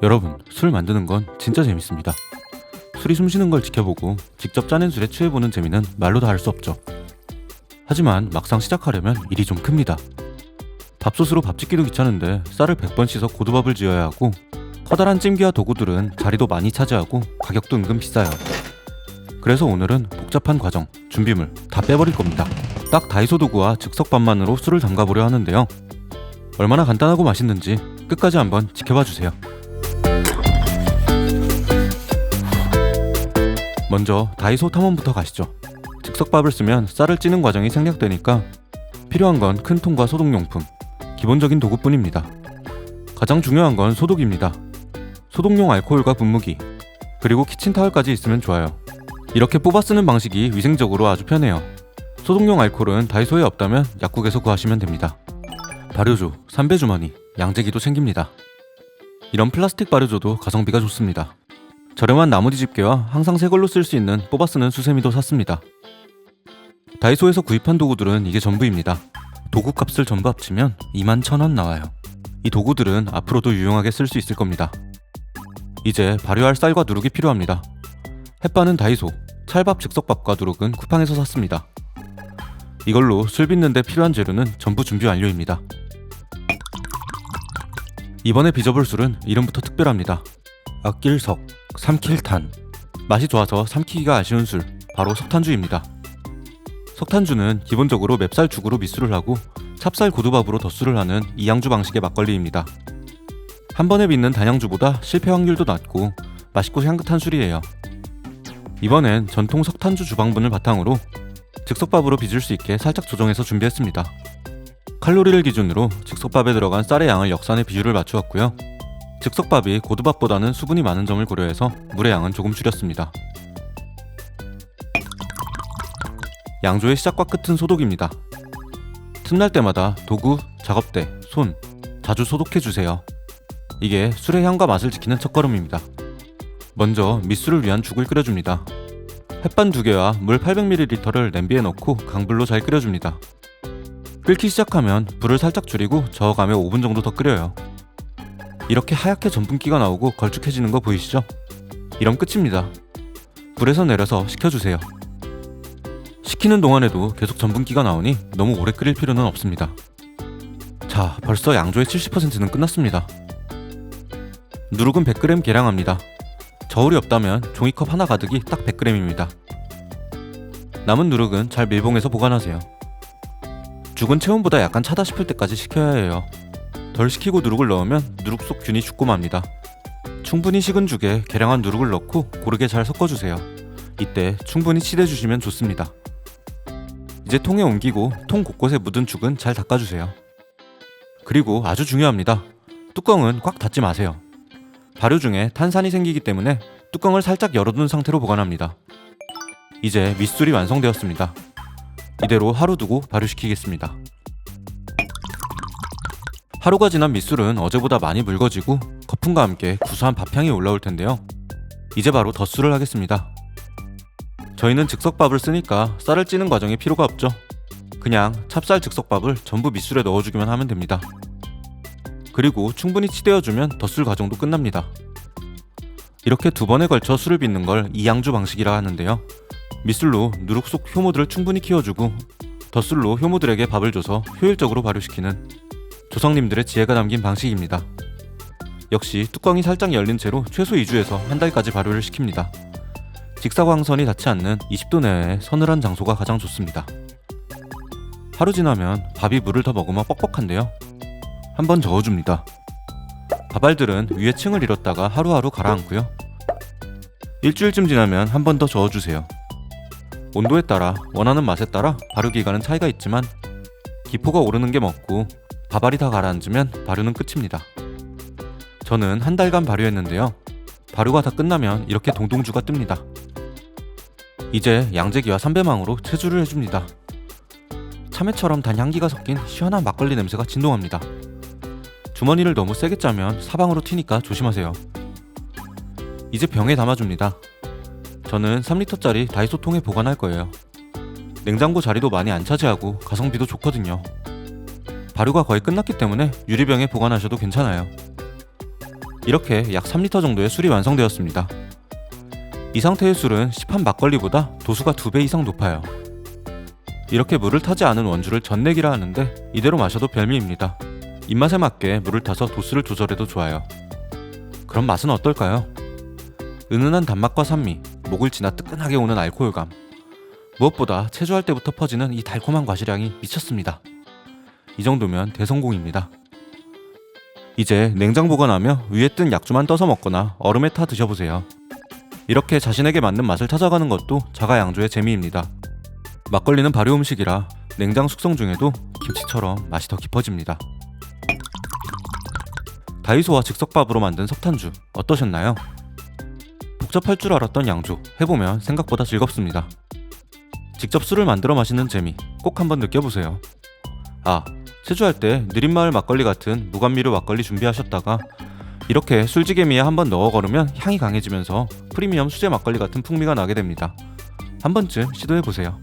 여러분, 술 만드는 건 진짜 재밌습니다. 술이 숨쉬는 걸 지켜보고 직접 짜낸 술에 취해보는 재미는 말로 다 할 수 없죠. 하지만 막상 시작하려면 일이 좀 큽니다. 밥솥으로 밥 짓기도 귀찮은데 쌀을 100번 씻어 고두밥을 지어야 하고, 커다란 찜기와 도구들은 자리도 많이 차지하고 가격도 은근 비싸요. 그래서 오늘은 복잡한 과정, 준비물 다 빼버릴 겁니다. 딱 다이소 도구와 즉석밥만으로 술을 담가보려 하는데요. 얼마나 간단하고 맛있는지 끝까지 한번 지켜봐 주세요. 먼저 다이소 탐험부터 가시죠. 즉석밥을 쓰면 쌀을 찌는 과정이 생략되니까 필요한 건 큰 통과 소독용품, 기본적인 도구뿐입니다. 가장 중요한 건 소독입니다. 소독용 알코올과 분무기, 그리고 키친타월까지 있으면 좋아요. 이렇게 뽑아 쓰는 방식이 위생적으로 아주 편해요. 소독용 알코올은 다이소에 없다면 약국에서 구하시면 됩니다. 발효조, 삼배주머니, 양재기도 챙깁니다. 이런 플라스틱 발효조도 가성비가 좋습니다. 저렴한 나무 뒤집개와 항상 새 걸로 쓸 수 있는 뽑아 쓰는 수세미도 샀습니다. 다이소에서 구입한 도구들은 이게 전부입니다. 도구 값을 전부 합치면 21,000원 나와요. 이 도구들은 앞으로도 유용하게 쓸 수 있을 겁니다. 이제 발효할 쌀과 누룩이 필요합니다. 햇반은 다이소, 찰밥 즉석밥과 누룩은 쿠팡에서 샀습니다. 이걸로 술 빚는 데 필요한 재료는 전부 준비 완료입니다. 이번에 빚어볼 술은 이름부터 특별합니다. 악길석, 삼킬탄. 맛이 좋아서 삼키기가 아쉬운 술, 바로 석탄주입니다. 석탄주는 기본적으로 맵쌀 죽으로 밑술을 하고 찹쌀 고두밥으로 덧술을 하는 이양주 방식의 막걸리입니다. 한 번에 빚는 단양주보다 실패 확률도 낮고 맛있고 향긋한 술이에요. 이번엔 전통 석탄주 주방분을 바탕으로 즉석밥으로 빚을 수 있게 살짝 조정해서 준비했습니다. 칼로리를 기준으로 즉석밥에 들어간 쌀의 양을 역산해 비율을 맞추었고요. 즉석밥이 고두밥보다는 수분이 많은 점을 고려해서 물의 양은 조금 줄였습니다. 양조의 시작과 끝은 소독입니다. 틈날 때마다 도구, 작업대, 손 자주 소독해주세요. 이게 술의 향과 맛을 지키는 첫걸음입니다. 먼저 밑술을 위한 죽을 끓여줍니다. 햇반 2개와 물 800ml를 냄비에 넣고 강불로 잘 끓여줍니다. 끓기 시작하면 불을 살짝 줄이고 저어가며 5분 정도 더 끓여요. 이렇게 하얗게 전분기가 나오고 걸쭉해지는 거 보이시죠? 이럼 끝입니다. 불에서 내려서 식혀주세요. 식히는 동안에도 계속 전분기가 나오니 너무 오래 끓일 필요는 없습니다. 자, 벌써 양조의 70%는 끝났습니다. 누룩은 100g 계량합니다. 저울이 없다면 종이컵 하나 가득이 딱 100g입니다. 남은 누룩은 잘 밀봉해서 보관하세요. 죽은 체온보다 약간 차다 싶을 때까지 식혀야 해요. 덜 식히고 누룩을 넣으면 누룩 속 균이 죽고 맙니다. 충분히 식은 죽에 계량한 누룩을 넣고 고르게 잘 섞어주세요. 이때 충분히 치대주시면 좋습니다. 이제 통에 옮기고 통 곳곳에 묻은 죽은 잘 닦아주세요. 그리고 아주 중요합니다. 뚜껑은 꽉 닫지 마세요. 발효 중에 탄산이 생기기 때문에 뚜껑을 살짝 열어둔 상태로 보관합니다. 이제 밑술이 완성되었습니다. 이대로 하루 두고 발효시키겠습니다. 하루가 지난 밑술은 어제보다 많이 묽어지고 거품과 함께 구수한 밥향이 올라올 텐데요. 이제 바로 덧술을 하겠습니다. 저희는 즉석밥을 쓰니까 쌀을 찌는 과정이 필요가 없죠. 그냥 찹쌀 즉석밥을 전부 밑술에 넣어주기만 하면 됩니다. 그리고 충분히 치대어주면 덧술 과정도 끝납니다. 이렇게 2번에 걸쳐 술을 빚는 걸 이양주 방식이라 하는데요. 밑술로 누룩 속 효모들을 충분히 키워주고 덧술로 효모들에게 밥을 줘서 효율적으로 발효시키는 조상님들의 지혜가 담긴 방식입니다. 역시 뚜껑이 살짝 열린 채로 최소 2주에서 한 달까지 발효를 시킵니다. 직사광선이 닿지 않는 20도 내외의 서늘한 장소가 가장 좋습니다. 하루 지나면 밥이 물을 더 머금어 뻑뻑한데요. 한번 저어줍니다. 밥알들은 위에 층을 잃었다가 하루하루 가라앉고요. 일주일쯤 지나면 한 번 더 저어주세요. 온도에 따라 원하는 맛에 따라 발효 기간은 차이가 있지만 기포가 오르는 게 먹고 밥알이 다 가라앉으면 발효는 끝입니다. 저는 한 달간 발효했는데요. 발효가 다 끝나면 이렇게 동동주가 뜹니다. 이제 양재기와 삼배망으로 체주를 해줍니다. 참외처럼 단 향기가 섞인 시원한 막걸리 냄새가 진동합니다. 주머니를 너무 세게 짜면 사방으로 튀니까 조심하세요. 이제 병에 담아줍니다. 저는 3리터짜리 다이소 통에 보관할 거예요. 냉장고 자리도 많이 안 차지하고 가성비도 좋거든요. 발효가 거의 끝났기 때문에 유리병에 보관하셔도 괜찮아요. 이렇게 약 3리터 정도의 술이 완성되었습니다. 이 상태의 술은 시판 막걸리보다 도수가 2배 이상 높아요. 이렇게 물을 타지 않은 원주를 전내기라 하는데 이대로 마셔도 별미입니다. 입맛에 맞게 물을 타서 도수를 조절해도 좋아요. 그럼 맛은 어떨까요? 은은한 단맛과 산미, 목을 지나 뜨끈하게 오는 알코올감, 무엇보다 체조할 때부터 퍼지는 이 달콤한 과실향이 미쳤습니다. 이 정도면 대성공입니다. 이제 냉장 보관하며 위에 뜬 약주만 떠서 먹거나 얼음에 타 드셔보세요. 이렇게 자신에게 맞는 맛을 찾아가는 것도 자가양조의 재미입니다. 막걸리는 발효 음식이라 냉장 숙성 중에도 김치처럼 맛이 더 깊어집니다. 다이소와 즉석밥으로 만든 석탄주 어떠셨나요? 복잡할 줄 알았던 양조 해보면 생각보다 즐겁습니다. 직접 술을 만들어 마시는 재미 꼭 한번 느껴보세요. 체조할 때 느린마을 막걸리 같은 무감미료 막걸리 준비하셨다가 이렇게 술지개미에 한번 넣어 거르면 향이 강해지면서 프리미엄 수제 막걸리 같은 풍미가 나게 됩니다. 한 번쯤 시도해보세요.